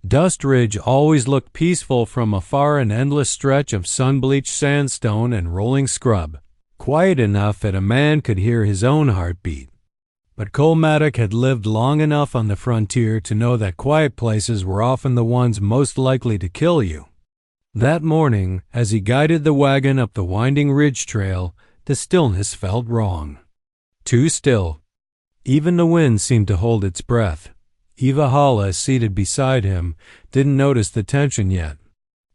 Dust Ridge always looked peaceful from afar, an endless stretch of sun-bleached sandstone and rolling scrub, quiet enough that a man could hear his own heartbeat. But Cole Maddock had lived long enough on the frontier to know that quiet places were often the ones most likely to kill you. That morning, as he guided the wagon up the winding ridge trail, the stillness felt wrong. Too still. Even the wind seemed to hold its breath. Eva Halla, seated beside him, didn't notice the tension yet.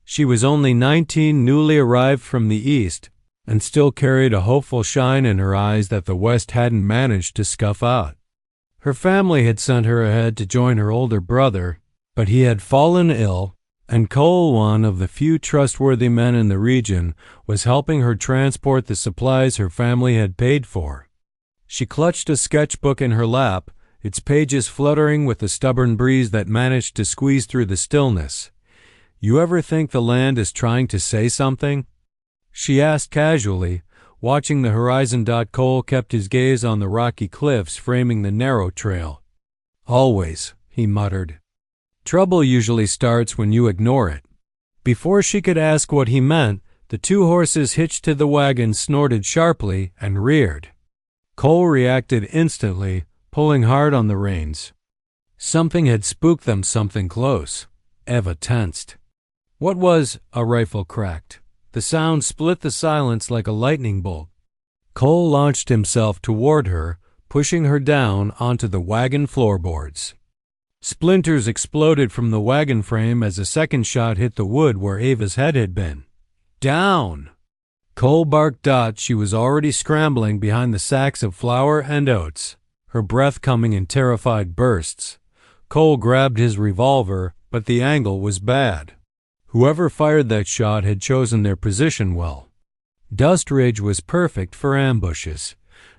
She was only 19, newly arrived from the East, and still carried a hopeful shine in her eyes that the West hadn't managed to scuff out. Her family had sent her ahead to join her older brother, but he had fallen ill, and Cole, one of the few trustworthy men in the region, was helping her transport the supplies her family had paid for. She clutched a sketchbook in her lap, its pages fluttering with the stubborn breeze that managed to squeeze through the stillness. "You ever think the land is trying to say something?" she asked casually, watching the horizon. Cole kept his gaze on the rocky cliffs framing the narrow trail. "Always," he muttered. "Trouble usually starts when you ignore it." Before she could ask what he meant, the two horses hitched to the wagon snorted sharply and reared. Cole reacted instantly, pulling hard on the reins. Something had spooked them, something close. Eva tensed. What was? A rifle cracked. The sound split the silence like a lightning bolt. Cole launched himself toward her, pushing her down onto the wagon floorboards. Splinters exploded from the wagon frame as a second shot hit the wood where Ava's head had been. "Down!" Cole barked. She was already scrambling behind the sacks of flour and oats, her breath coming in terrified bursts. Cole grabbed his revolver, but the angle was bad. Whoever fired that shot had chosen their position well. Dust Ridge was perfect for ambushes.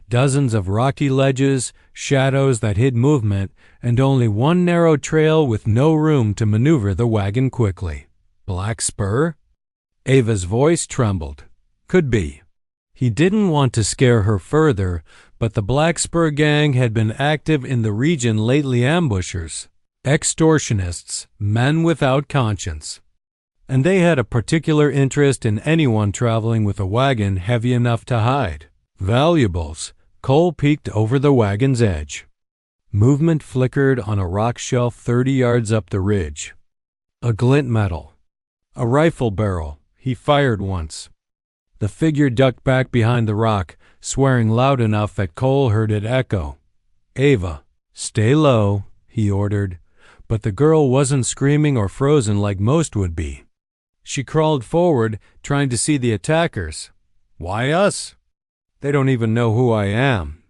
Dozens of rocky ledges, shadows that hid movement, and only one narrow trail with no room to maneuver the wagon quickly. Black Spur? Ava's voice trembled. Could be. He didn't want to scare her further, but the Black Spur gang had been active in the region lately. Ambushers, extortionists, men without conscience. And they had a particular interest in anyone traveling with a wagon heavy enough to hide valuables. Cole peeked over the wagon's edge. Movement flickered on a rock shelf 30 yards up the ridge. A glint metal. A rifle barrel. He fired once. The figure ducked back behind the rock, swearing loud enough that Cole heard it echo. "Ava, stay low," he ordered, but the girl wasn't screaming or frozen like most would be. She crawled forward, trying to see the attackers. "Why us? They don't even know who I am."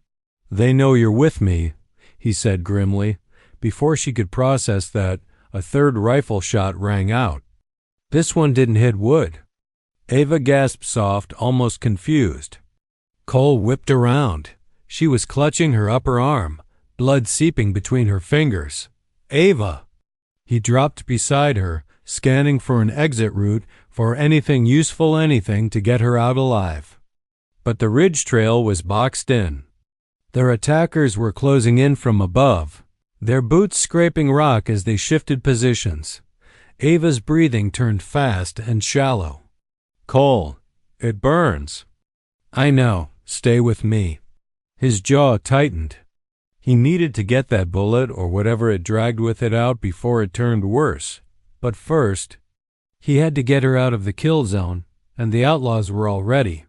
"They know you're with me," he said grimly. Before she could process that, a third rifle shot rang out. This one didn't hit wood. Ava gasped soft, almost confused. Cole whipped around. She was clutching her upper arm, blood seeping between her fingers. "Ava!" He dropped beside her, scanning for an exit route, for anything useful, anything to get her out alive. But the ridge trail was boxed in. Their attackers were closing in from above, their boots scraping rock as they shifted positions. Ava's breathing turned fast and shallow. "Cole, it burns." "I know. Stay with me." His jaw tightened. He needed to get that bullet or whatever it dragged with it out before it turned worse. But first, he had to get her out of the kill zone, and the outlaws were already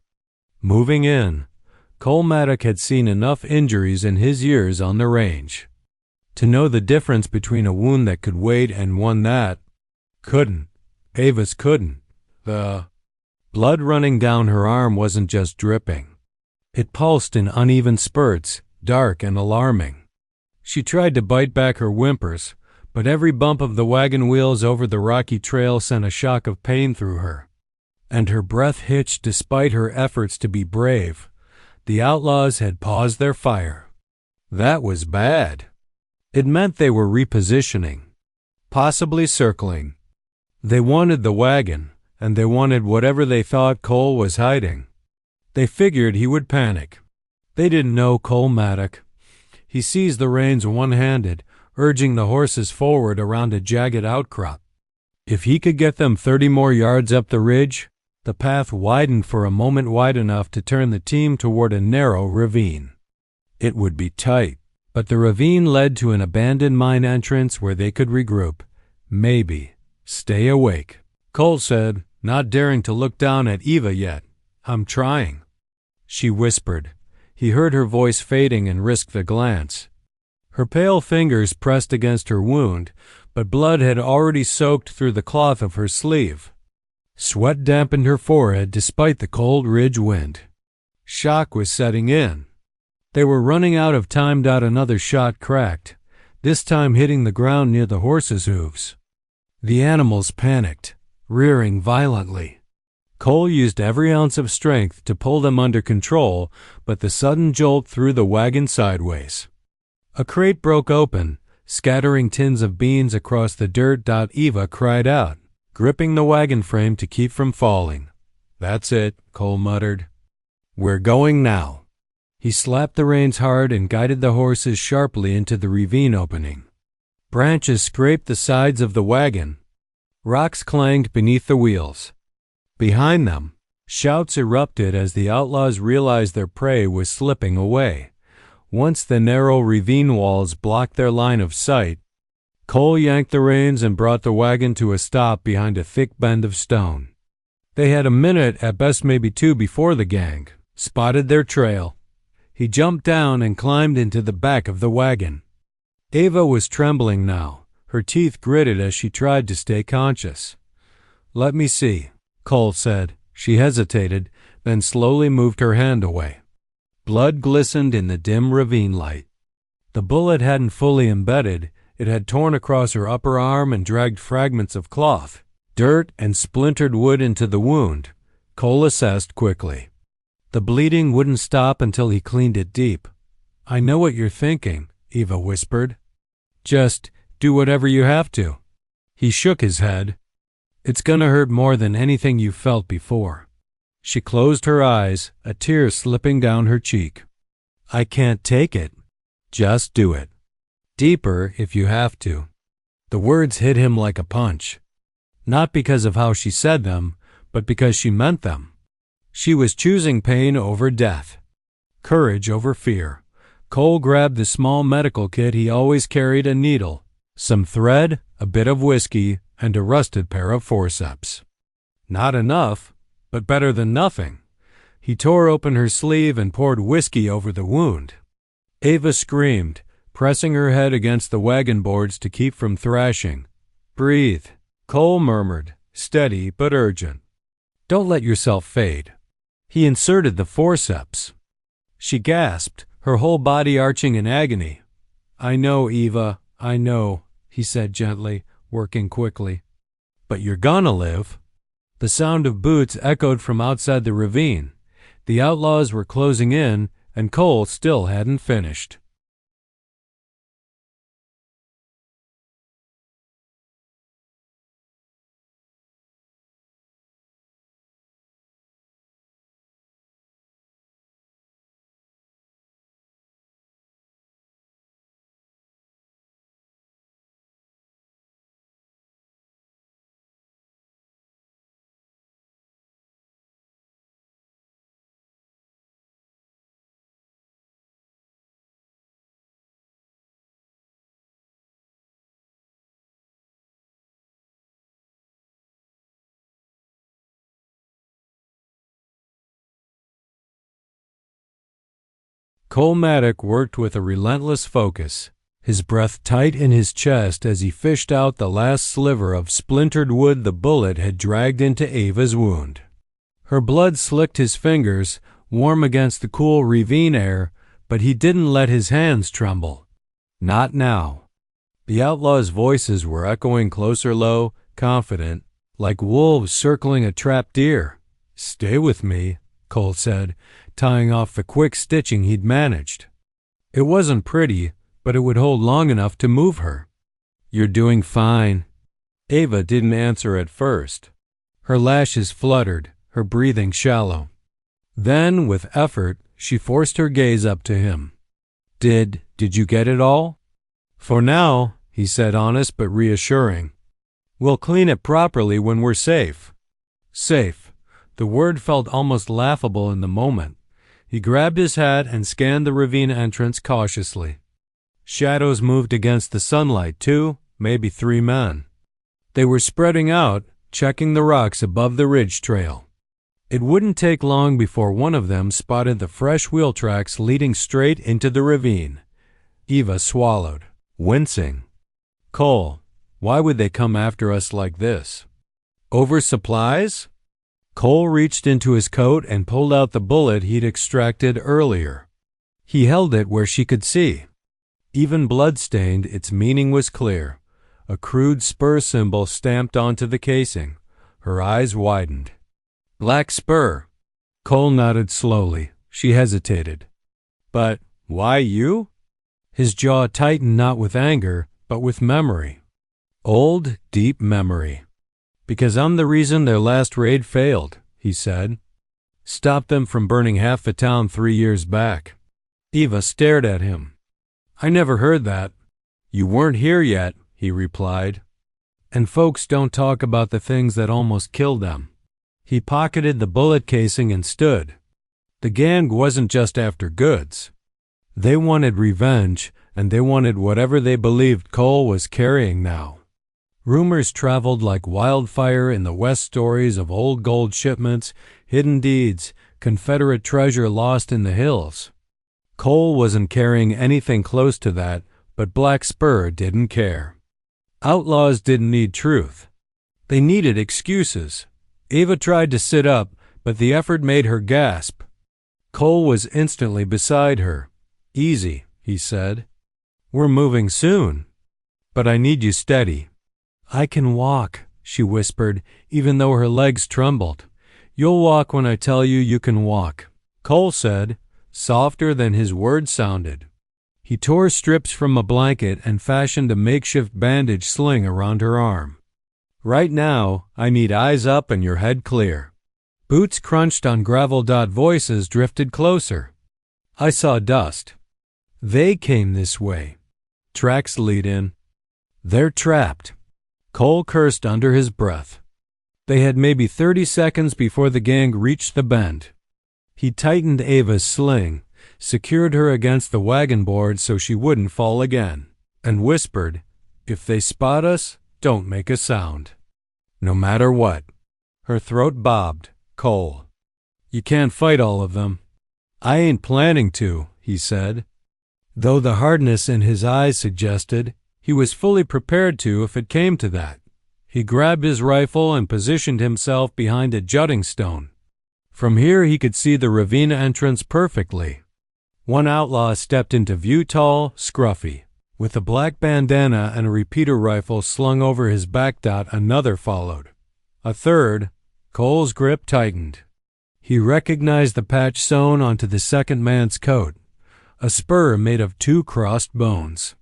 moving in. Cole Maddock had seen enough injuries in his years on the range to know the difference between a wound that could wait and one that couldn't. Ava's couldn't. The blood running down her arm wasn't just dripping. It pulsed in uneven spurts, dark and alarming. She tried to bite back her whimpers, but every bump of the wagon wheels over the rocky trail sent a shock of pain through her, and her breath hitched despite her efforts to be brave. The outlaws had paused their fire. That was bad. It meant they were repositioning, possibly circling. They wanted the wagon, and they wanted whatever they thought Cole was hiding. They figured he would panic. They didn't know Cole Maddock. He seized the reins one-handed, urging the horses forward around a jagged outcrop. If he could get them 30 more yards up the ridge, the path widened for a moment wide enough to turn the team toward a narrow ravine. It would be tight, but the ravine led to an abandoned mine entrance where they could regroup. Maybe. Stay awake, Cole said, not daring to look down at Eva yet. I'm trying. She whispered. He heard her voice fading and risked a glance. Her pale fingers pressed against her wound, but blood had already soaked through the cloth of her sleeve. Sweat dampened her forehead despite the cold ridge wind. Shock was setting in. They were running out of time. Another shot cracked, this time hitting the ground near the horses' hooves. The animals panicked, rearing violently. Cole used every ounce of strength to pull them under control, but the sudden jolt threw the wagon sideways. A crate broke open, scattering tins of beans across the dirt. Eva cried out, gripping the wagon frame to keep from falling. That's it, Cole muttered. We're going now. He slapped the reins hard and guided the horses sharply into the ravine opening. Branches scraped the sides of the wagon. Rocks clanged beneath the wheels. Behind them, shouts erupted as the outlaws realized their prey was slipping away. Once the narrow ravine walls blocked their line of sight, Cole yanked the reins and brought the wagon to a stop behind a thick bend of stone. They had a minute, at best maybe two, before the gang spotted their trail. He jumped down and climbed into the back of the wagon. Eva was trembling now, her teeth gritted as she tried to stay conscious. Let me see, Cole said. She hesitated, then slowly moved her hand away. Blood glistened in the dim ravine light. The bullet hadn't fully embedded. It had torn across her upper arm and dragged fragments of cloth, dirt, and splintered wood into the wound. Cole assessed quickly. The bleeding wouldn't stop until he cleaned it deep. I know what you're thinking, Eva whispered. Just do whatever you have to. He shook his head. It's gonna hurt more than anything you've felt before. She closed her eyes, a tear slipping down her cheek. I can't take it. Just do it. Deeper if you have to. The words hit him like a punch. Not because of how she said them, but because she meant them. She was choosing pain over death. Courage over fear. Cole grabbed the small medical kit he always carried, a needle, some thread, a bit of whiskey, and a rusted pair of forceps. Not enough, but better than nothing. He tore open her sleeve and poured whiskey over the wound. Eva screamed, pressing her head against the wagon boards to keep from thrashing. Breathe, Cole murmured, steady but urgent. Don't let yourself fade. He inserted the forceps. She gasped, her whole body arching in agony. I know, Eva, I know, he said gently, working quickly. But you're gonna live. The sound of boots echoed from outside the ravine. The outlaws were closing in, and Cole still hadn't finished. Cole Maddock worked with a relentless focus, his breath tight in his chest as he fished out the last sliver of splintered wood the bullet had dragged into Eva's wound. Her blood slicked his fingers, warm against the cool ravine air, but he didn't let his hands tremble. Not now. The outlaws' voices were echoing closer, low, confident, like wolves circling a trapped deer. Stay with me, Cole said, tying off the quick stitching he'd managed. It wasn't pretty, but it would hold long enough to move her. You're doing fine. Eva didn't answer at first. Her lashes fluttered, her breathing shallow. Then, with effort, she forced her gaze up to him. Did you get it all? For now, he said, honest but reassuring. We'll clean it properly when we're safe. Safe. The word felt almost laughable in the moment. He grabbed his hat and scanned the ravine entrance cautiously. Shadows moved against the sunlight, 2, maybe 3 men. They were spreading out, checking the rocks above the ridge trail. It wouldn't take long before one of them spotted the fresh wheel tracks leading straight into the ravine. Eva swallowed, wincing. Cole, why would they come after us like this? Over supplies? Cole reached into his coat and pulled out the bullet he'd extracted earlier. He held it where she could see. Even blood-stained, its meaning was clear. A crude spur symbol stamped onto the casing. Her eyes widened. Black spur. Cole nodded slowly. She hesitated. But why you? His jaw tightened not with anger, but with memory. Old, deep memory. Because I'm the reason their last raid failed, he said. Stopped them from burning half the town 3 years back. Eva stared at him. I never heard that. You weren't here yet, he replied. And folks don't talk about the things that almost killed them. He pocketed the bullet casing and stood. The gang wasn't just after goods. They wanted revenge, and they wanted whatever they believed Cole was carrying now. Rumors traveled like wildfire in the West, stories of old gold shipments, hidden deeds, Confederate treasure lost in the hills. Cole wasn't carrying anything close to that, but Black Spur didn't care. Outlaws didn't need truth. They needed excuses. Eva tried to sit up, but the effort made her gasp. Cole was instantly beside her. Easy, he said. We're moving soon. But I need you steady. I can walk, she whispered, even though her legs trembled. You'll walk when I tell you you can walk, Cole said, softer than his words sounded. He tore strips from a blanket and fashioned a makeshift bandage sling around her arm. Right now, I need eyes up and your head clear. Boots crunched on gravel. Voices drifted closer. I saw dust. They came this way. Tracks lead in. They're trapped. Cole cursed under his breath. They had maybe 30 seconds before the gang reached the bend. He tightened Ava's sling, secured her against the wagon board so she wouldn't fall again, and whispered, If they spot us, don't make a sound. No matter what. Her throat bobbed. Cole. You can't fight all of them. I ain't planning to, he said. Though the hardness in his eyes suggested he was fully prepared to if it came to that. He grabbed his rifle and positioned himself behind a jutting stone. From here he could see the ravine entrance perfectly. One outlaw stepped into view, tall, scruffy. With a black bandana and a repeater rifle slung over his back. Another followed. A third. Cole's grip tightened. He recognized the patch sewn onto the second man's coat, a spur made of 2 crossed bones.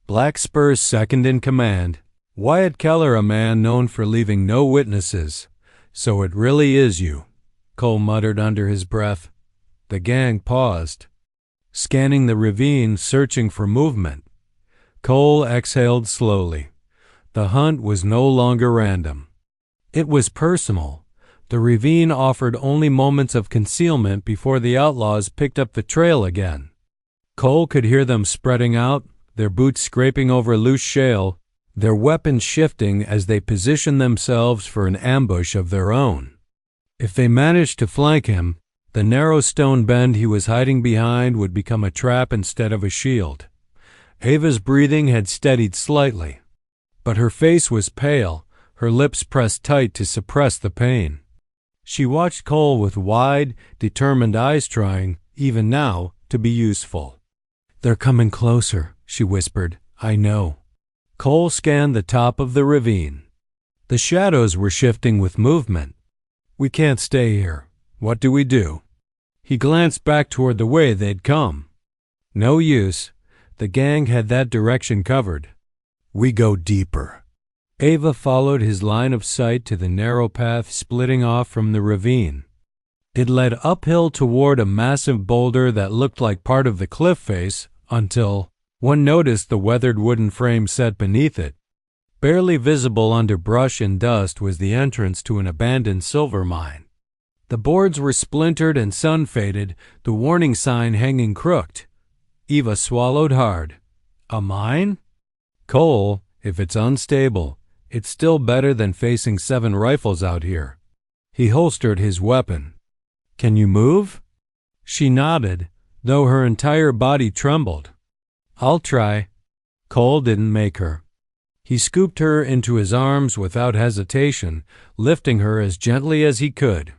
Black Spur's second in command, Wyatt Keller, a man known for leaving no witnesses. So it really is you, Cole muttered under his breath. The gang paused, scanning the ravine, searching for movement. Cole exhaled slowly. The hunt was no longer random. It was personal. The ravine offered only moments of concealment before the outlaws picked up the trail again. Cole could hear them spreading out, their boots scraping over loose shale, their weapons shifting as they positioned themselves for an ambush of their own. If they managed to flank him, the narrow stone bend he was hiding behind would become a trap instead of a shield. Ava's breathing had steadied slightly, but her face was pale, her lips pressed tight to suppress the pain. She watched Cole with wide, determined eyes, trying, even now, to be useful. They're coming closer, she whispered. I know. Cole scanned the top of the ravine. The shadows were shifting with movement. We can't stay here. What do we do? He glanced back toward the way they'd come. No use. The gang had that direction covered. We go deeper. Ava followed his line of sight to the narrow path splitting off from the ravine. It led uphill toward a massive boulder that looked like part of the cliff face until One noticed the weathered wooden frame set beneath it. Barely visible under brush and dust was the entrance to an abandoned silver mine. The boards were splintered and sun-faded, the warning sign hanging crooked. Eva swallowed hard. A mine? Coal, if it's unstable, it's still better than facing 7 rifles out here. He holstered his weapon. Can you move? She nodded, though her entire body trembled. I'll try. Cole didn't make her. He scooped her into his arms without hesitation, lifting her as gently as he could.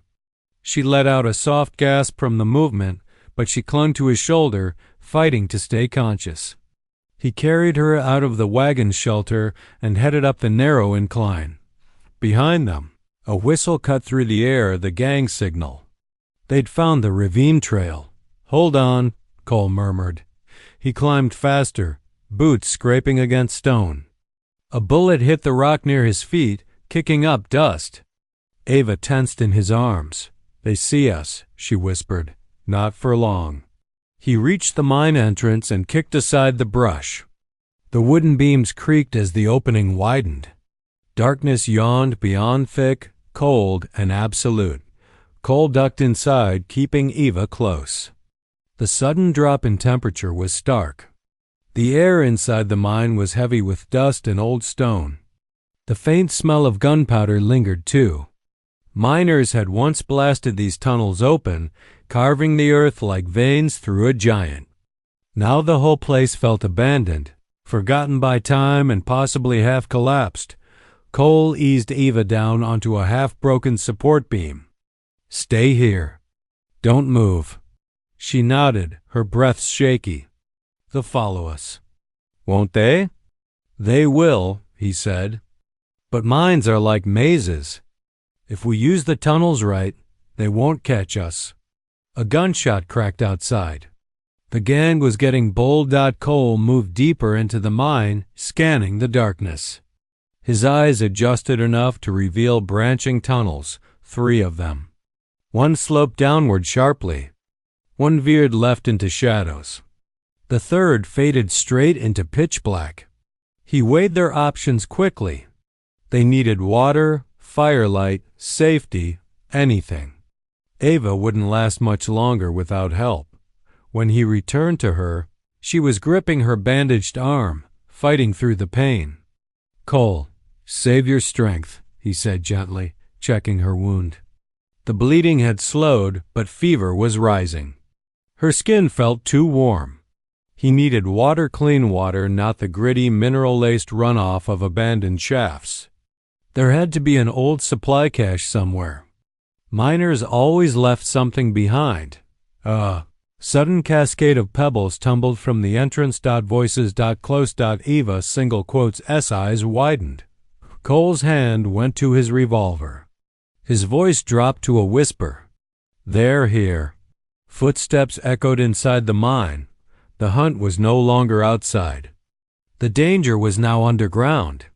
She let out a soft gasp from the movement, but she clung to his shoulder, fighting to stay conscious. He carried her out of the wagon shelter and headed up the narrow incline. Behind them, a whistle cut through the air, the gang signal. They'd found the ravine trail. Hold on, Cole murmured. He climbed faster, boots scraping against stone. A bullet hit the rock near his feet, kicking up dust. Eva tensed in his arms. They see us, she whispered. Not for long. He reached the mine entrance and kicked aside the brush. The wooden beams creaked as the opening widened. Darkness yawned beyond thick, cold, and absolute. Cole ducked inside, keeping Eva close. The sudden drop in temperature was stark. The air inside the mine was heavy with dust and old stone. The faint smell of gunpowder lingered too. Miners had once blasted these tunnels open, carving the earth like veins through a giant. Now the whole place felt abandoned, forgotten by time and possibly half collapsed. Cole eased Eva down onto a half-broken support beam. Stay here. Don't move. She nodded, her breath shaky. They'll follow us. Won't they? They will, he said. But mines are like mazes. If we use the tunnels right, they won't catch us. A gunshot cracked outside. The gang was getting bold. Cole moved deeper into the mine, scanning the darkness. His eyes adjusted enough to reveal branching tunnels, 3 of them. One sloped downward sharply. One veered left into shadows. The third faded straight into pitch black. He weighed their options quickly. They needed water, firelight, safety, anything. Eva wouldn't last much longer without help. When he returned to her, she was gripping her bandaged arm, fighting through the pain. Cole, save your strength, he said gently, checking her wound. The bleeding had slowed, but fever was rising. Her skin felt too warm. He needed water, clean water, not the gritty, mineral-laced runoff of abandoned shafts. There had to be an old supply cache somewhere. Miners always left something behind. Sudden cascade of pebbles tumbled from the entrance. Voices. Close. Eva, single quotes, S eyes widened. Cole's hand went to his revolver. His voice dropped to a whisper. They're here. Footsteps echoed inside the mine. The hunt was no longer outside. The danger was now underground.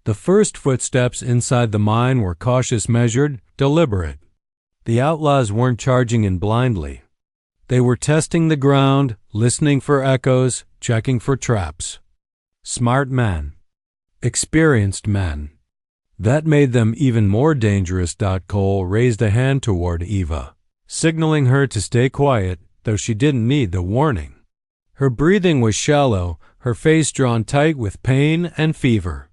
The first footsteps inside the mine were cautious, measured, deliberate. The outlaws weren't charging in blindly. They were testing the ground, listening for echoes, checking for traps. Smart men. Experienced men. That made them even more dangerous. Cole raised a hand toward Eva, signaling her to stay quiet, though she didn't need the warning. Her breathing was shallow, her face drawn tight with pain and fever.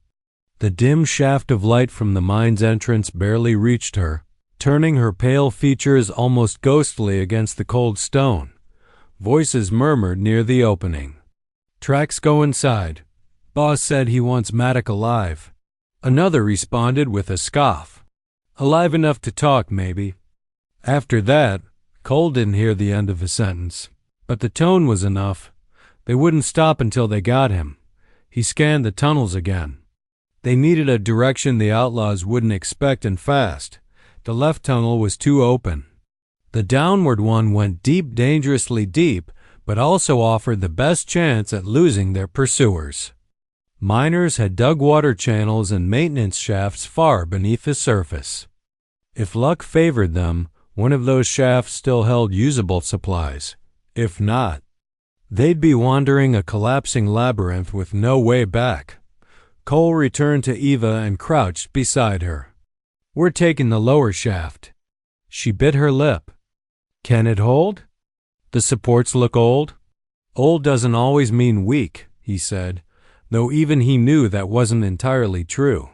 The dim shaft of light from the mine's entrance barely reached her, turning her pale features almost ghostly against the cold stone. Voices murmured near the opening. Tracks go inside. Boss said he wants Maddock alive. Another responded with a scoff. Alive enough to talk, maybe. After that, Cole didn't hear the end of a sentence, but the tone was enough. They wouldn't stop until they got him. He scanned the tunnels again. They needed a direction the outlaws wouldn't expect and fast. The left tunnel was too open. The downward one went deep, dangerously deep, but also offered the best chance at losing their pursuers. Miners had dug water channels and maintenance shafts far beneath the surface. If luck favored them, one of those shafts still held usable supplies. If not, they'd be wandering a collapsing labyrinth with no way back. Cole returned to Eva and crouched beside her. "We're taking the lower shaft." She bit her lip. "Can it hold?" "The supports look old." "Old doesn't always mean weak," he said, though even he knew that wasn't entirely true.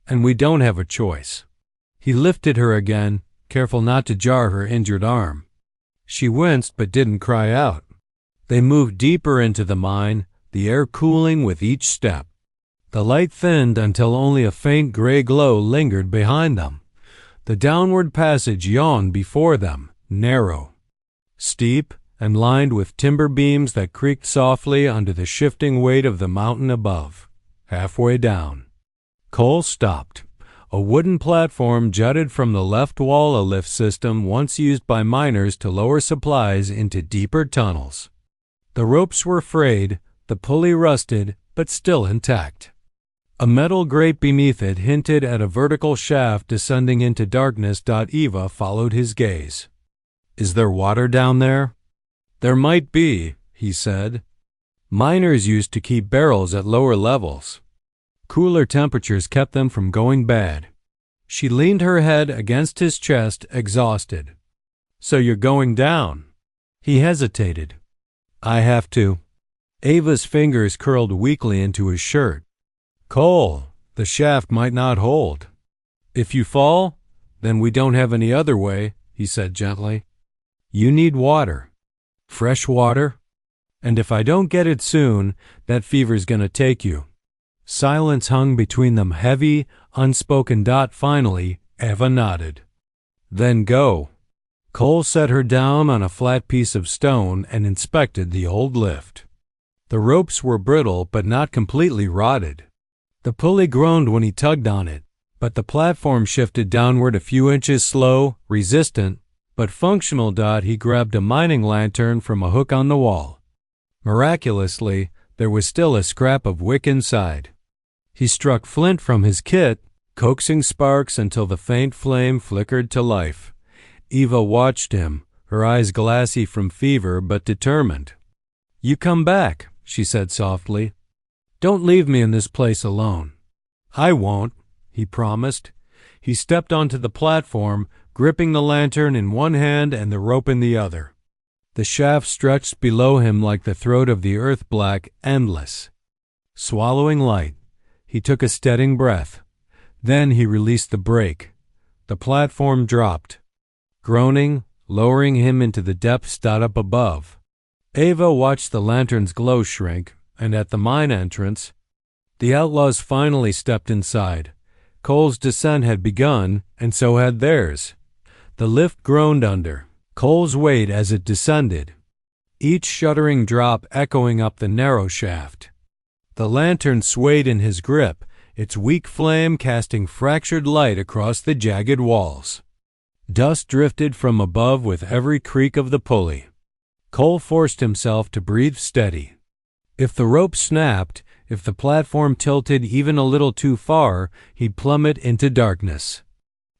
"And we don't have a choice." He lifted her again, careful not to jar her injured arm. She winced but didn't cry out. They moved deeper into the mine, the air cooling with each step. The light thinned until only a faint gray glow lingered behind them. The downward passage yawned before them, narrow, steep, and lined with timber beams that creaked softly under the shifting weight of the mountain above. Halfway down, Cole stopped. A wooden platform jutted from the left wall, a lift system once used by miners to lower supplies into deeper tunnels. The ropes were frayed, the pulley rusted, but still intact. A metal grate beneath it hinted at a vertical shaft descending into darkness. Eva followed his gaze. "Is there water down there?" "There might be," he said. "Miners used to keep barrels at lower levels. Cooler temperatures kept them from going bad." She leaned her head against his chest, exhausted. "So you're going down?" He hesitated. "I have to." Ava's fingers curled weakly into his shirt. "Cole, the shaft might not hold." "If you fall, then we don't have any other way," he said gently. "You need water. Fresh water. And if I don't get it soon, that fever's gonna take you." Silence hung between them, heavy, unspoken. Finally, Eva nodded. "Then go." Cole set her down on a flat piece of stone and inspected the old lift. The ropes were brittle but not completely rotted. The pulley groaned when he tugged on it, but the platform shifted downward a few inches, slow, resistant, but functional. He grabbed a mining lantern from a hook on the wall. Miraculously, there was still a scrap of wick inside. He struck flint from his kit, coaxing sparks until the faint flame flickered to life. Eva watched him, her eyes glassy from fever but determined. "You come back," she said softly. "Don't leave me in this place alone." "I won't," he promised. He stepped onto the platform, gripping the lantern in one hand and the rope in the other. The shaft stretched below him like the throat of the earth, black, endless. Swallowing light, he took a steadying breath. Then he released the brake. The platform dropped, groaning, lowering him into the depths. Up above, Eva watched the lantern's glow shrink, and at the mine entrance, the outlaws finally stepped inside. Cole's descent had begun, and so had theirs. The lift groaned under Cole's weight as it descended, each shuddering drop echoing up the narrow shaft. The lantern swayed in his grip, its weak flame casting fractured light across the jagged walls. Dust drifted from above with every creak of the pulley. Cole forced himself to breathe steady. If the rope snapped, if the platform tilted even a little too far, he'd plummet into darkness.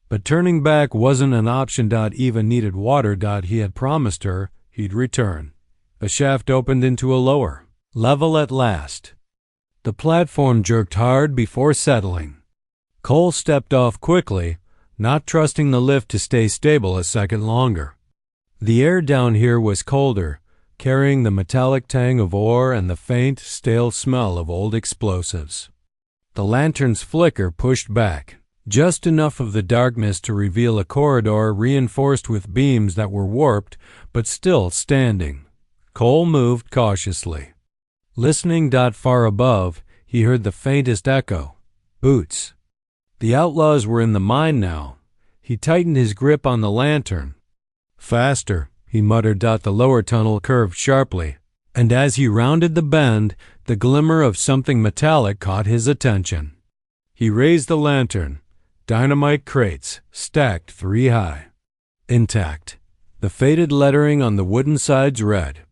But turning back wasn't an option. Eva needed water. He had promised her he'd return. The shaft opened into a lower level at last. The platform jerked hard before settling. Cole stepped off quickly, not trusting the lift to stay stable a second longer. The air down here was colder, carrying the metallic tang of ore and the faint, stale smell of old explosives. The lantern's flicker pushed back, just enough of the darkness to reveal a corridor reinforced with beams that were warped but still standing. Cole moved cautiously. Listening. Far above, he heard the faintest echo. Boots. The outlaws were in the mine now. He tightened his grip on the lantern. "Faster," he muttered. The lower tunnel curved sharply, and as he rounded the bend, the glimmer of something metallic caught his attention. He raised the lantern. Dynamite crates, stacked 3 high. Intact. The faded lettering on the wooden sides read,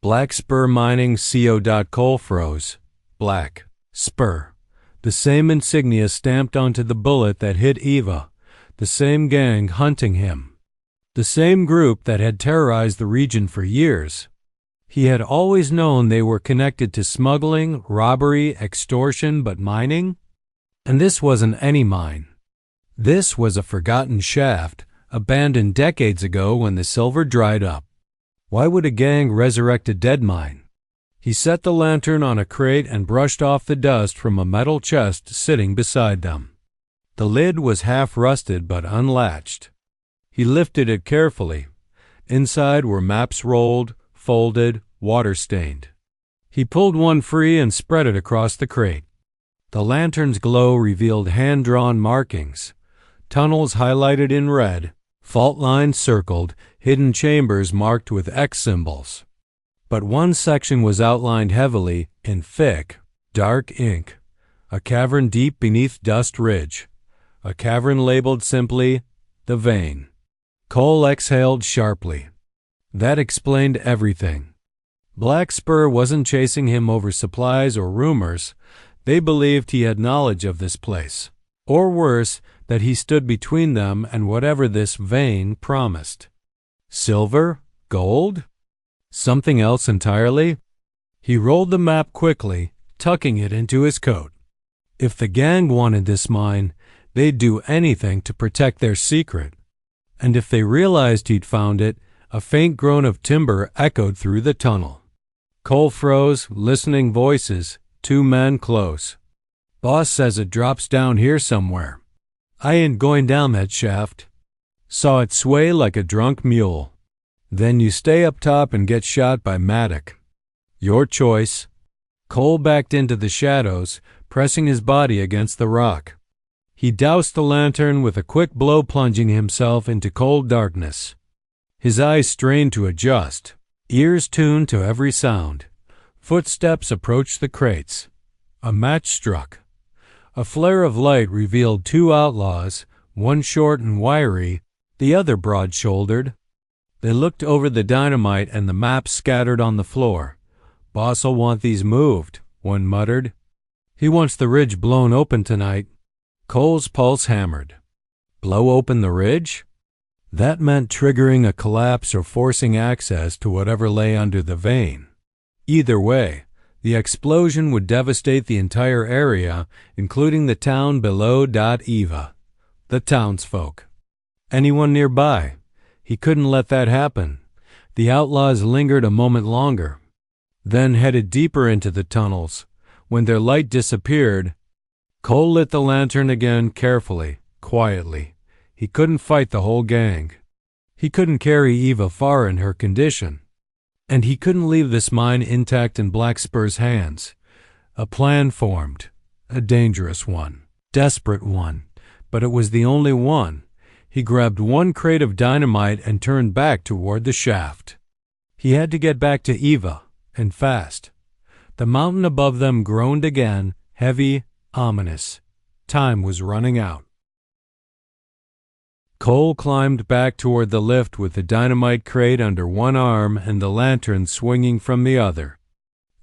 Black Spur Mining CO. Coal froze. Black. Spur. The same insignia stamped onto the bullet that hit Eva. The same gang hunting him. The same group that had terrorized the region for years. He had always known they were connected to smuggling, robbery, extortion, but mining? And this wasn't any mine. This was a forgotten shaft, abandoned decades ago when the silver dried up. Why would a gang resurrect a dead mine? He set the lantern on a crate and brushed off the dust from a metal chest sitting beside them. The lid was half rusted but unlatched. He lifted it carefully. Inside were maps rolled, folded, water-stained. He pulled one free and spread it across the crate. The lantern's glow revealed hand-drawn markings. Tunnels highlighted in red, fault lines circled, hidden chambers marked with X symbols. But one section was outlined heavily in thick, dark ink. A cavern deep beneath Dust Ridge. A cavern labeled simply, The Vein. Cole exhaled sharply. That explained everything. Black Spur wasn't chasing him over supplies or rumors. They believed he had knowledge of this place. Or worse, that he stood between them and whatever this vein promised. Silver? Gold? Something else entirely? He rolled the map quickly, tucking it into his coat. If the gang wanted this mine, they'd do anything to protect their secret. And if they realized he'd found it, a faint groan of timber echoed through the tunnel. Cole froze, listening voices, 2 men close. Boss says it drops down here somewhere. I ain't going down that shaft. Saw it sway like a drunk mule. Then you stay up top and get shot by Maddock. Your choice. Cole backed into the shadows, pressing his body against the rock. He doused the lantern with a quick blow, plunging himself into cold darkness. His eyes strained to adjust, ears tuned to every sound. Footsteps approached the crates. A match struck. A flare of light revealed 2 outlaws, one short and wiry, the other broad-shouldered. They looked over the dynamite and the maps scattered on the floor. Boss'll want these moved, one muttered. He wants the ridge blown open tonight. Cole's pulse hammered. Blow open the ridge? That meant triggering a collapse or forcing access to whatever lay under the vein. Either way, the explosion would devastate the entire area, including the town below. Eva. The townsfolk. Anyone nearby. He couldn't let that happen. The outlaws lingered a moment longer, then headed deeper into the tunnels. When their light disappeared, Cole lit the lantern again carefully, quietly. He couldn't fight the whole gang. He couldn't carry Eva far in her condition. And he couldn't leave this mine intact in Black Spur's hands. A plan formed. A dangerous one. Desperate one. But it was the only one. He grabbed one crate of dynamite and turned back toward the shaft. He had to get back to Eva, and fast. The mountain above them groaned again, heavy, ominous. Time was running out. Cole climbed back toward the lift with the dynamite crate under one arm and the lantern swinging from the other.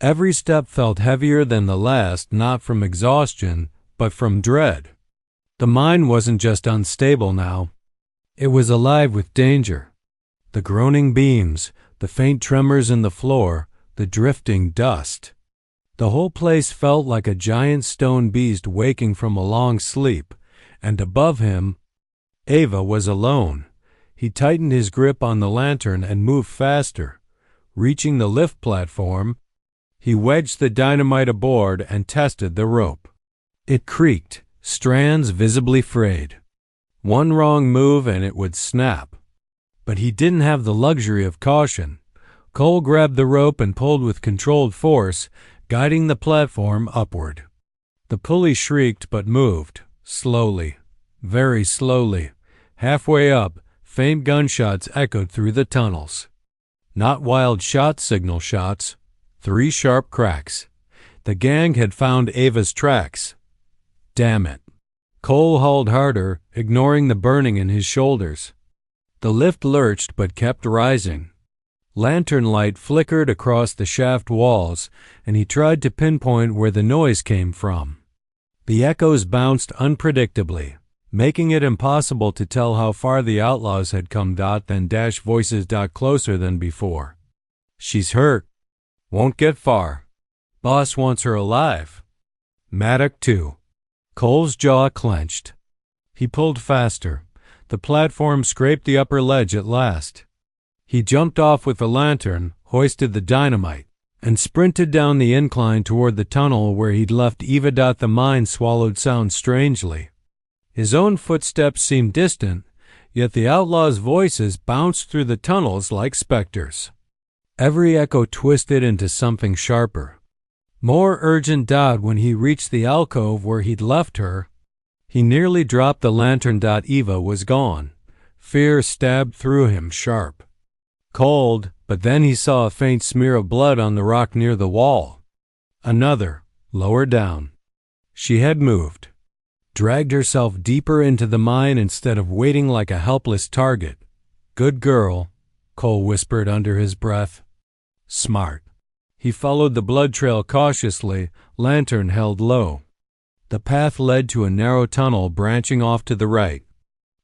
Every step felt heavier than the last, not from exhaustion, but from dread. The mine wasn't just unstable now. It was alive with danger. The groaning beams, the faint tremors in the floor, the drifting dust. The whole place felt like a giant stone beast waking from a long sleep, and above him, Eva was alone. He tightened his grip on the lantern and moved faster. Reaching the lift platform, he wedged the dynamite aboard and tested the rope. It creaked, strands visibly frayed. One wrong move and it would snap. But he didn't have the luxury of caution. Cole grabbed the rope and pulled with controlled force, guiding the platform upward. The pulley shrieked but moved, slowly, very slowly. Halfway up, faint gunshots echoed through the tunnels. Not wild shot signal shots, 3 sharp cracks. The gang had found Ava's tracks. Damn it. Cole hauled harder, ignoring the burning in his shoulders. The lift lurched but kept rising. Lantern light flickered across the shaft walls, and he tried to pinpoint where the noise came from. The echoes bounced unpredictably, making it impossible to tell how far the outlaws had come. Then voices closer than before. She's hurt. Won't get far. Boss wants her alive. Maddock too. Cole's jaw clenched. He pulled faster. The platform scraped the upper ledge at last. He jumped off with the lantern, hoisted the dynamite, and sprinted down the incline toward the tunnel where he'd left Eva. The mind swallowed sound strangely. His own footsteps seemed distant, yet the outlaws' voices bounced through the tunnels like specters. Every echo twisted into something sharper. More urgent. When he reached the alcove where he'd left her, he nearly dropped the lantern. Eva was gone. Fear stabbed through him sharp. Cold, but then he saw a faint smear of blood on the rock near the wall. Another, lower down. She had moved, dragged herself deeper into the mine instead of waiting like a helpless target. Good girl, Cole whispered under his breath. Smart. He followed the blood trail cautiously, lantern held low. The path led to a narrow tunnel branching off to the right.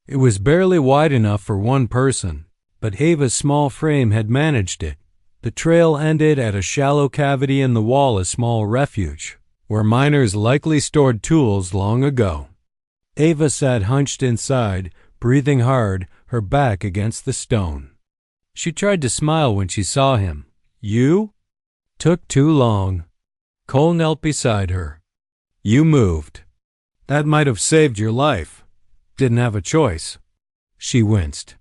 It was barely wide enough for one person, but Ava's small frame had managed it. The trail ended at a shallow cavity in the wall, a small refuge, where miners likely stored tools long ago. Ava sat hunched inside, breathing hard, her back against the stone. She tried to smile when she saw him. You? Took too long. Cole knelt beside her. You moved. That might have saved your life. Didn't have a choice. She winced.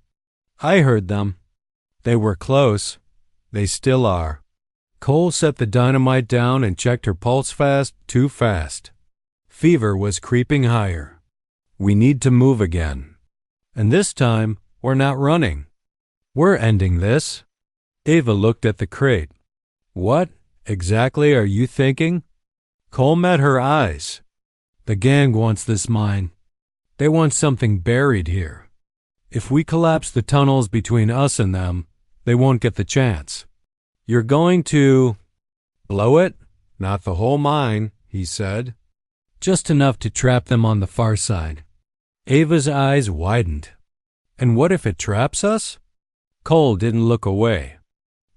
I heard them. They were close. They still are. Cole set the dynamite down and checked her pulse fast, too fast. Fever was creeping higher. We need to move again. And this time, we're not running. We're ending this. Ava looked at the crate. What exactly are you thinking? Cole met her eyes. The gang wants this mine. They want something buried here. If we collapse the tunnels between us and them, they won't get the chance. You're going to blow it? Not the whole mine, he said. Just enough to trap them on the far side. Ava's eyes widened. And what if it traps us? Cole didn't look away.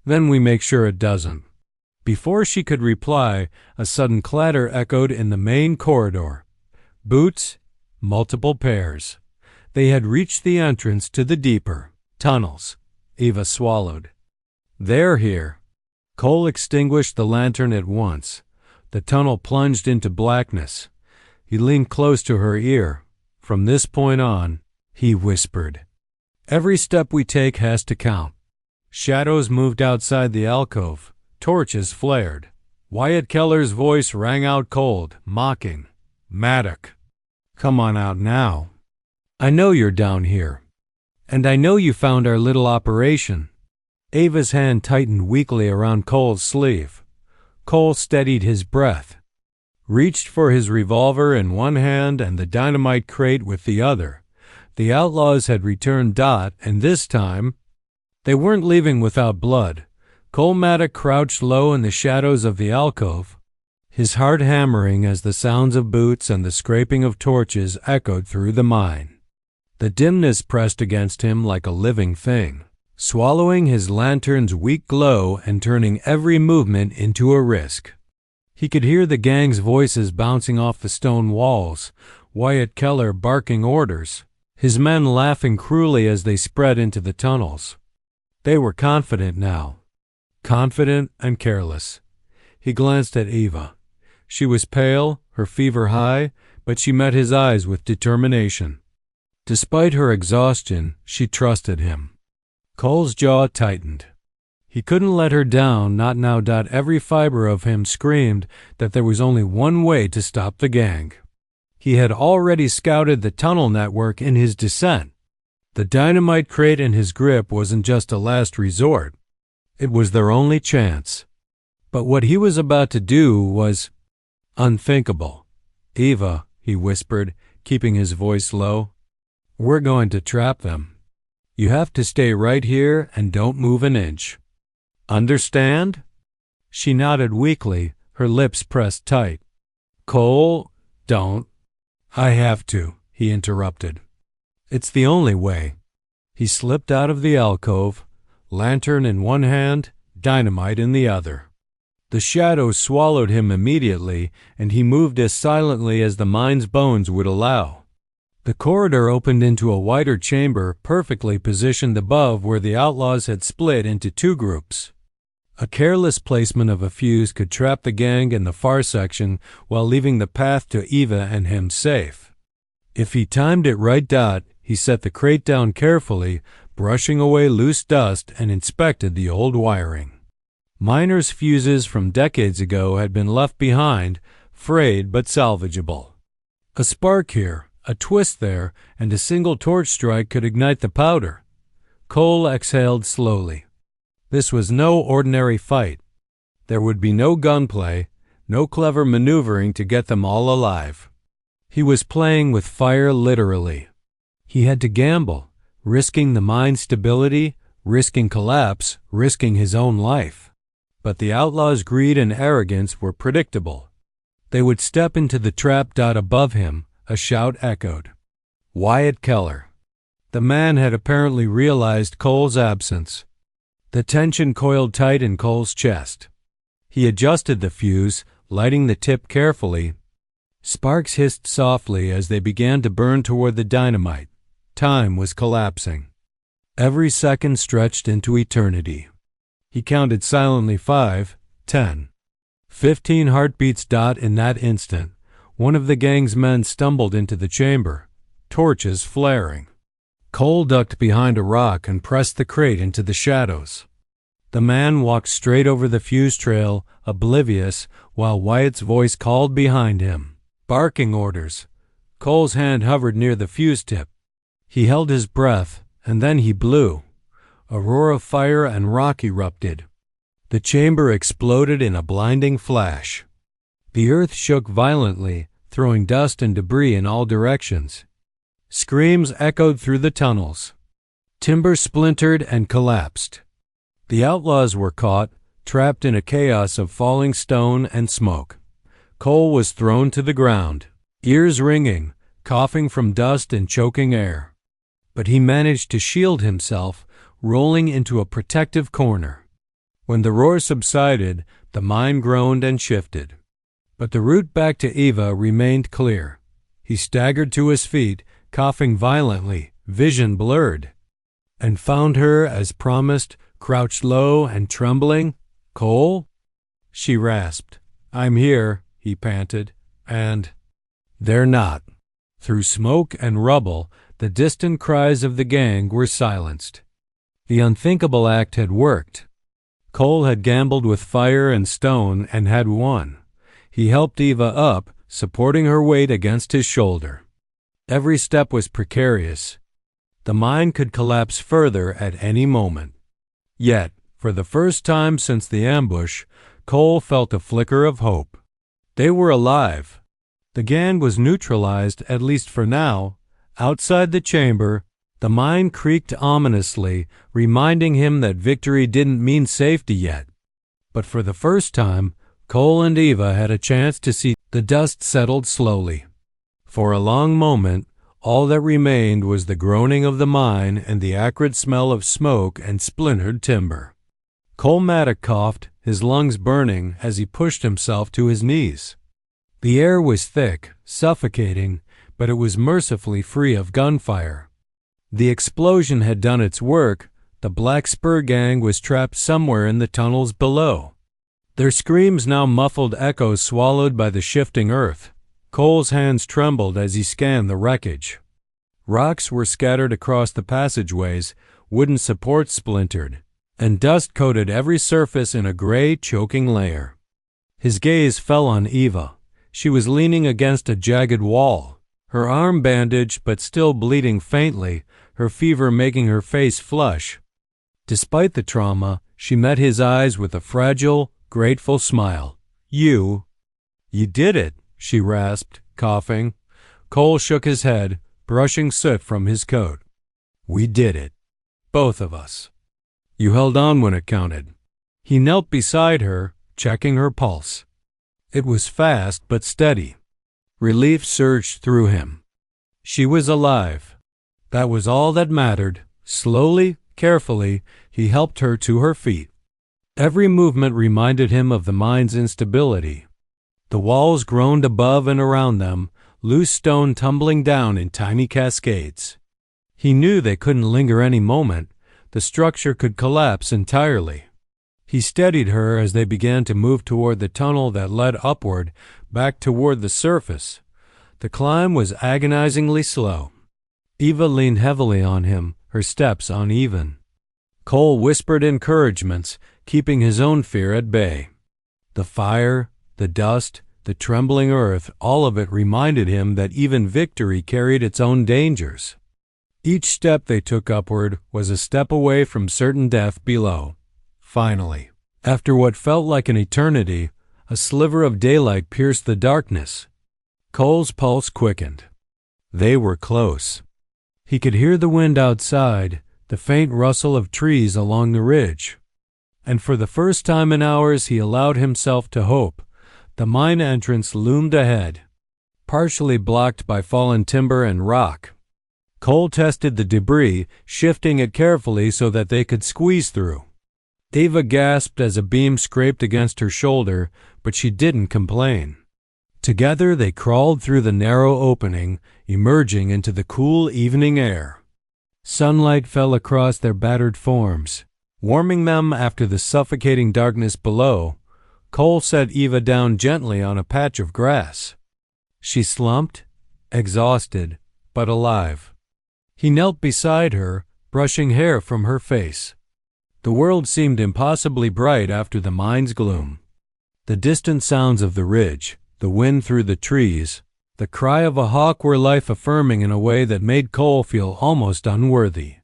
Then we make sure it doesn't. Before she could reply, a sudden clatter echoed in the main corridor. Boots, multiple pairs. They had reached the entrance to the deeper tunnels. Eva swallowed. They're here. Cole extinguished the lantern at once. The tunnel plunged into blackness. He leaned close to her ear. From this point on, he whispered, every step we take has to count. Shadows moved outside the alcove. Torches flared. Wyatt Keller's voice rang out cold, mocking. Maddock. Come on out now. I know you're down here. And I know you found our little operation. Ava's hand tightened weakly around Cole's sleeve. Cole steadied his breath, reached for his revolver in one hand and the dynamite crate with the other. The outlaws had returned. And this time, they weren't leaving without blood. Cole Maddock crouched low in the shadows of the alcove, his heart hammering as the sounds of boots and the scraping of torches echoed through the mine. The dimness pressed against him like a living thing, swallowing his lantern's weak glow and turning every movement into a risk. He could hear the gang's voices bouncing off the stone walls, Wyatt Keller barking orders, his men laughing cruelly as they spread into the tunnels. They were confident now. Confident and careless. He glanced at Eva. She was pale, her fever high, but she met his eyes with determination. Despite her exhaustion, she trusted him. Cole's jaw tightened. He couldn't let her down, not now. Every fiber of him screamed that there was only one way to stop the gang. He had already scouted the tunnel network in his descent. The dynamite crate in his grip wasn't just a last resort. It was their only chance. But what he was about to do was unthinkable. Eva, he whispered, keeping his voice low. "We're going to trap them. You have to stay right here and don't move an inch. Understand?" She nodded weakly, her lips pressed tight. "Cole, don't." "I have to," he interrupted. "It's the only way." He slipped out of the alcove, lantern in one hand, dynamite in the other. The shadows swallowed him immediately, and he moved as silently as the mine's bones would allow. The corridor opened into a wider chamber perfectly positioned above where the outlaws had split into two groups. A careless placement of a fuse could trap the gang in the far section while leaving the path to Eva and him safe. If he timed it right, he set the crate down carefully, brushing away loose dust, and inspected the old wiring. Miners' fuses from decades ago had been left behind, frayed but salvageable. A spark here, a twist there, and a single torch strike could ignite the powder. Cole exhaled slowly. This was no ordinary fight. There would be no gunplay, no clever maneuvering to get them all alive. He was playing with fire literally. He had to gamble, risking the mine's stability, risking collapse, risking his own life. But the outlaws' greed and arrogance were predictable. They would step into the trap. Above him, a shout echoed. Wyatt Keller. The man had apparently realized Cole's absence. The tension coiled tight in Cole's chest. He adjusted the fuse, lighting the tip carefully. Sparks hissed softly as they began to burn toward the dynamite. Time was collapsing. Every second stretched into eternity. He counted silently 5, 10, 15 heartbeats. In that instant, one of the gang's men stumbled into the chamber, torches flaring. Cole ducked behind a rock and pressed the crate into the shadows. The man walked straight over the fuse trail, oblivious, while Wyatt's voice called behind him, barking orders. Cole's hand hovered near the fuse tip. He held his breath, and then he blew. A roar of fire and rock erupted. The chamber exploded in a blinding flash. The earth shook violently, throwing dust and debris in all directions. Screams echoed through the tunnels. Timber splintered and collapsed. The outlaws were caught, trapped in a chaos of falling stone and smoke. Cole was thrown to the ground, ears ringing, coughing from dust and choking air. But he managed to shield himself, rolling into a protective corner. When the roar subsided, the mine groaned and shifted. But the route back to Eva remained clear. He staggered to his feet, coughing violently, vision blurred, and found her, as promised, crouched low and trembling. "Cole?" She rasped. "I'm here," he panted, and they're not. Through smoke and rubble, the distant cries of the gang were silenced. The unthinkable act had worked. Cole had gambled with fire and stone and had won. He helped Eva up, supporting her weight against his shoulder. Every step was precarious. The mine could collapse further at any moment. Yet, for the first time since the ambush, Cole felt a flicker of hope. They were alive. The gang was neutralized, at least for now. Outside the chamber, the mine creaked ominously, reminding him that victory didn't mean safety yet. But for the first time, Cole and Eva had a chance to see the dust settled slowly. For a long moment, all that remained was the groaning of the mine and the acrid smell of smoke and splintered timber. Cole Maddock coughed, his lungs burning, as he pushed himself to his knees. The air was thick, suffocating, but it was mercifully free of gunfire. The explosion had done its work. The Black Spur gang was trapped somewhere in the tunnels below. Their screams now muffled echoes swallowed by the shifting earth. Cole's hands trembled as he scanned the wreckage. Rocks were scattered across the passageways, wooden supports splintered, and dust coated every surface in a gray, choking layer. His gaze fell on Eva. She was leaning against a jagged wall, her arm bandaged but still bleeding faintly, her fever making her face flush. Despite the trauma, she met his eyes with a fragile, grateful smile. You did it," she rasped, coughing. Cole shook his head, brushing soot from his coat. We did it. Both of us. You held on when it counted. He knelt beside her, checking her pulse. It was fast but steady. Relief surged through him. She was alive. That was all that mattered. Slowly, carefully, he helped her to her feet. Every movement reminded him of the mine's instability. The walls groaned above and around them, loose stone tumbling down in tiny cascades. He knew they couldn't linger any moment. The structure could collapse entirely. He steadied her as they began to move toward the tunnel that led upward, back toward the surface. The climb was agonizingly slow. Eva leaned heavily on him, her steps uneven. Cole whispered encouragements, keeping his own fear at bay. The fire, the dust, the trembling earth, all of it reminded him that even victory carried its own dangers. Each step they took upward was a step away from certain death below. Finally, after what felt like an eternity, a sliver of daylight pierced the darkness. Cole's pulse quickened. They were close. He could hear the wind outside, the faint rustle of trees along the ridge. And for the first time in hours he allowed himself to hope. The mine entrance loomed ahead, partially blocked by fallen timber and rock. Cole tested the debris, shifting it carefully so that they could squeeze through. Eva gasped as a beam scraped against her shoulder, but she didn't complain. Together they crawled through the narrow opening, emerging into the cool evening air. Sunlight fell across their battered forms, warming them after the suffocating darkness below. Cole set Eva down gently on a patch of grass. She slumped, exhausted, but alive. He knelt beside her, brushing hair from her face. The world seemed impossibly bright after the mine's gloom. The distant sounds of the ridge, the wind through the trees, the cry of a hawk were life-affirming in a way that made Cole feel almost unworthy.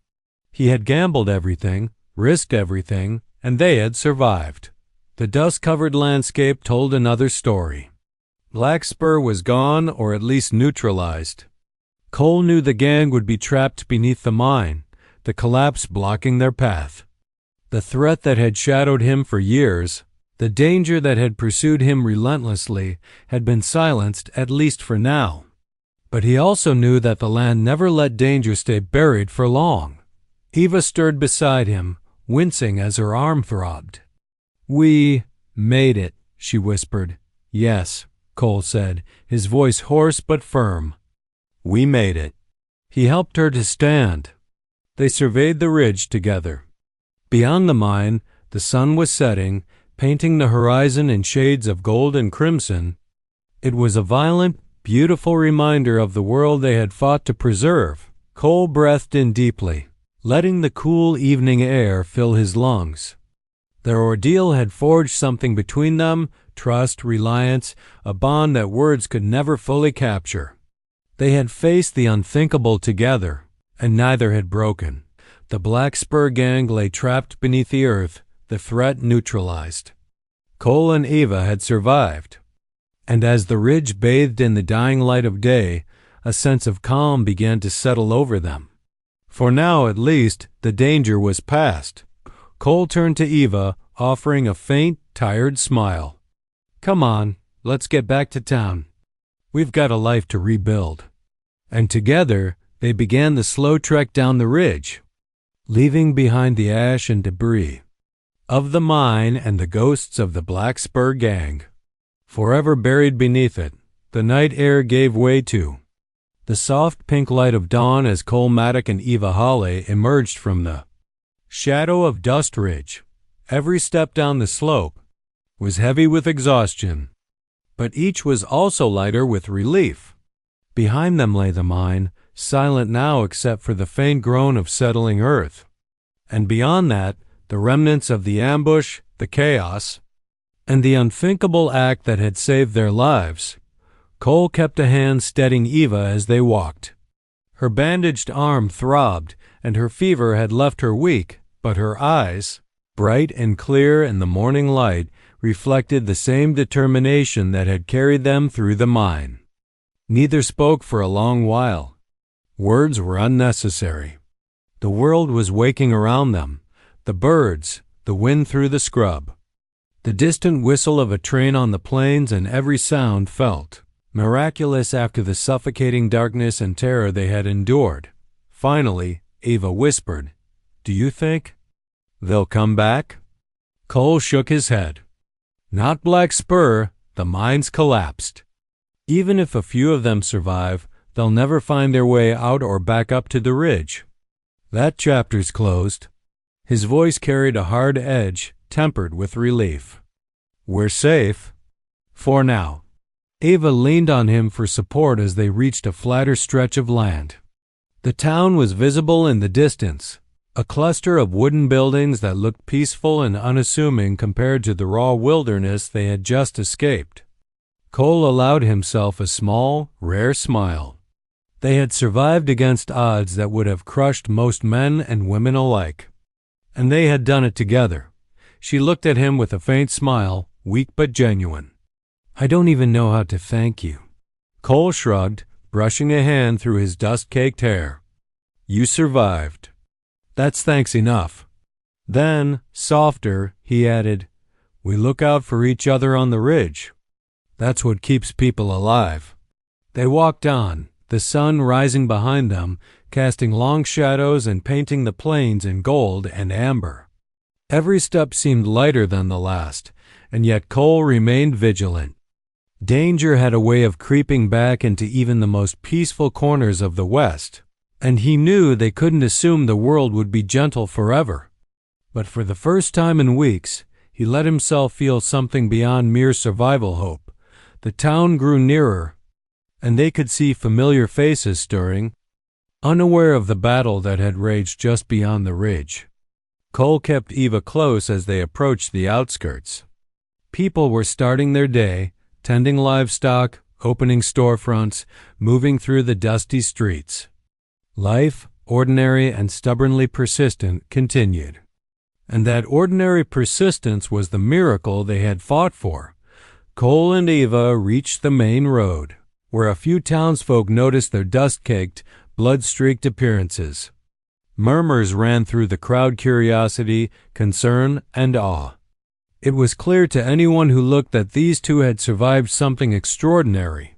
He had gambled everything, risked everything, and they had survived. The dust-covered landscape told another story. Black Spur was gone, or at least neutralized. Cole knew the gang would be trapped beneath the mine, the collapse blocking their path. The threat that had shadowed him for years, the danger that had pursued him relentlessly, had been silenced, at least for now. But he also knew that the land never let danger stay buried for long. Eva stirred beside him, wincing as her arm throbbed. "We made it," she whispered. "Yes," Cole said, his voice hoarse but firm. "We made it." He helped her to stand. They surveyed the ridge together. Beyond the mine, the sun was setting, painting the horizon in shades of gold and crimson. It was a violent, beautiful reminder of the world they had fought to preserve. Cole breathed in deeply, letting the cool evening air fill his lungs. Their ordeal had forged something between them, trust, reliance, a bond that words could never fully capture. They had faced the unthinkable together, and neither had broken. The Black Spur gang lay trapped beneath the earth, the threat neutralized. Cole and Eva had survived. And as the ridge bathed in the dying light of day, a sense of calm began to settle over them. For now, at least, the danger was past. Cole turned to Eva, offering a faint, tired smile. "Come on, let's get back to town. We've got a life to rebuild." And together, they began the slow trek down the ridge, leaving behind the ash and debris of the mine and the ghosts of the Black Spur gang. Forever buried beneath it, the night air gave way to the soft pink light of dawn as Cole Maddock and Eva Hawley emerged from the shadow of Dust Ridge. Every step down the slope was heavy with exhaustion, but each was also lighter with relief. Behind them lay the mine, silent now except for the faint groan of settling earth. And beyond that, the remnants of the ambush, the chaos, and the unthinkable act that had saved their lives. Cole kept a hand steadying Eva as they walked. Her bandaged arm throbbed, and her fever had left her weak, but her eyes, bright and clear in the morning light, reflected the same determination that had carried them through the mine. Neither spoke for a long while. Words were unnecessary. The world was waking around them, the birds, the wind through the scrub, the distant whistle of a train on the plains, and every sound felt miraculous after the suffocating darkness and terror they had endured. Finally, Eva whispered, "Do you think they'll come back?" Cole shook his head. "Not Black Spur," the mines collapsed. "Even if a few of them survive, they'll never find their way out or back up to the ridge. That chapter's closed." His voice carried a hard edge, tempered with relief. "We're safe. For now." Eva leaned on him for support as they reached a flatter stretch of land. The town was visible in the distance, a cluster of wooden buildings that looked peaceful and unassuming compared to the raw wilderness they had just escaped. Cole allowed himself a small, rare smile. They had survived against odds that would have crushed most men and women alike. And they had done it together. She looked at him with a faint smile, weak but genuine. "I don't even know how to thank you." Cole shrugged, brushing a hand through his dust-caked hair. "You survived. That's thanks enough." Then, softer, he added, "We look out for each other on the ridge. That's what keeps people alive." They walked on, the sun rising behind them, casting long shadows and painting the plains in gold and amber. Every step seemed lighter than the last, and yet Cole remained vigilant. Danger had a way of creeping back into even the most peaceful corners of the West, and he knew they couldn't assume the world would be gentle forever. But for the first time in weeks, he let himself feel something beyond mere survival hope. The town grew nearer, and they could see familiar faces stirring, unaware of the battle that had raged just beyond the ridge. Cole kept Eva close as they approached the outskirts. People were starting their day, tending livestock, opening storefronts, moving through the dusty streets. Life, ordinary and stubbornly persistent, continued. And that ordinary persistence was the miracle they had fought for. Cole and Eva reached the main road, where a few townsfolk noticed their dust-caked, blood-streaked appearances. Murmurs ran through the crowd: curiosity, concern, and awe. It was clear to anyone who looked that these two had survived something extraordinary.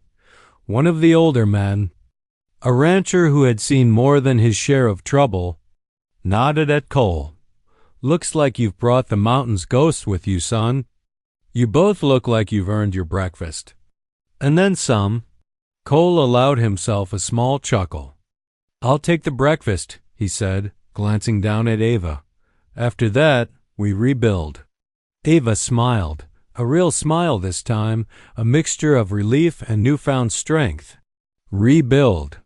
One of the older men, a rancher who had seen more than his share of trouble, nodded at Cole. "Looks like you've brought the mountain's ghosts with you, son. You both look like you've earned your breakfast." And then some. Cole allowed himself a small chuckle. "I'll take the breakfast," he said, glancing down at Eva. "After that, we rebuild." Eva smiled, a real smile this time, a mixture of relief and newfound strength. "Rebuild.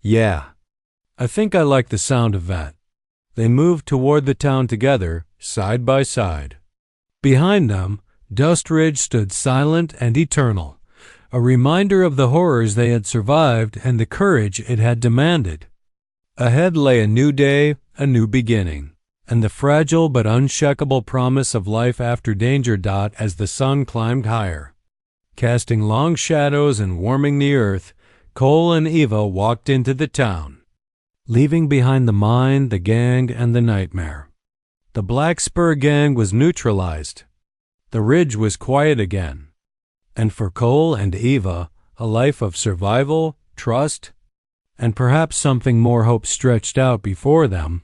Yeah. I think I like the sound of that." They moved toward the town together, side by side. Behind them, Dust Ridge stood silent and eternal, a reminder of the horrors they had survived and the courage it had demanded. Ahead lay a new day, a new beginning, and the fragile but unshakable promise of life after danger. As the sun climbed higher, casting long shadows and warming the earth, Cole and Eva walked into the town, leaving behind the mine, the gang, and the nightmare. The Black Spur gang was neutralized. The ridge was quiet again. And for Cole and Eva, a life of survival, trust, and perhaps something more hope stretched out before them.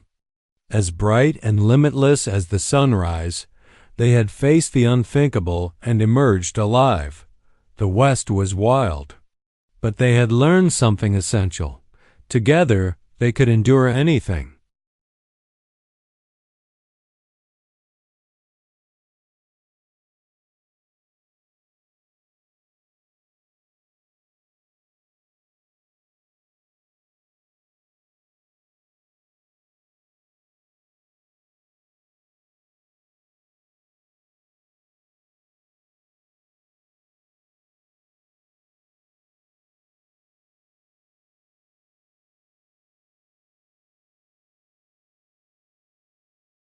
As bright and limitless as the sunrise, they had faced the unthinkable and emerged alive. The West was wild. But they had learned something essential. Together, they could endure anything.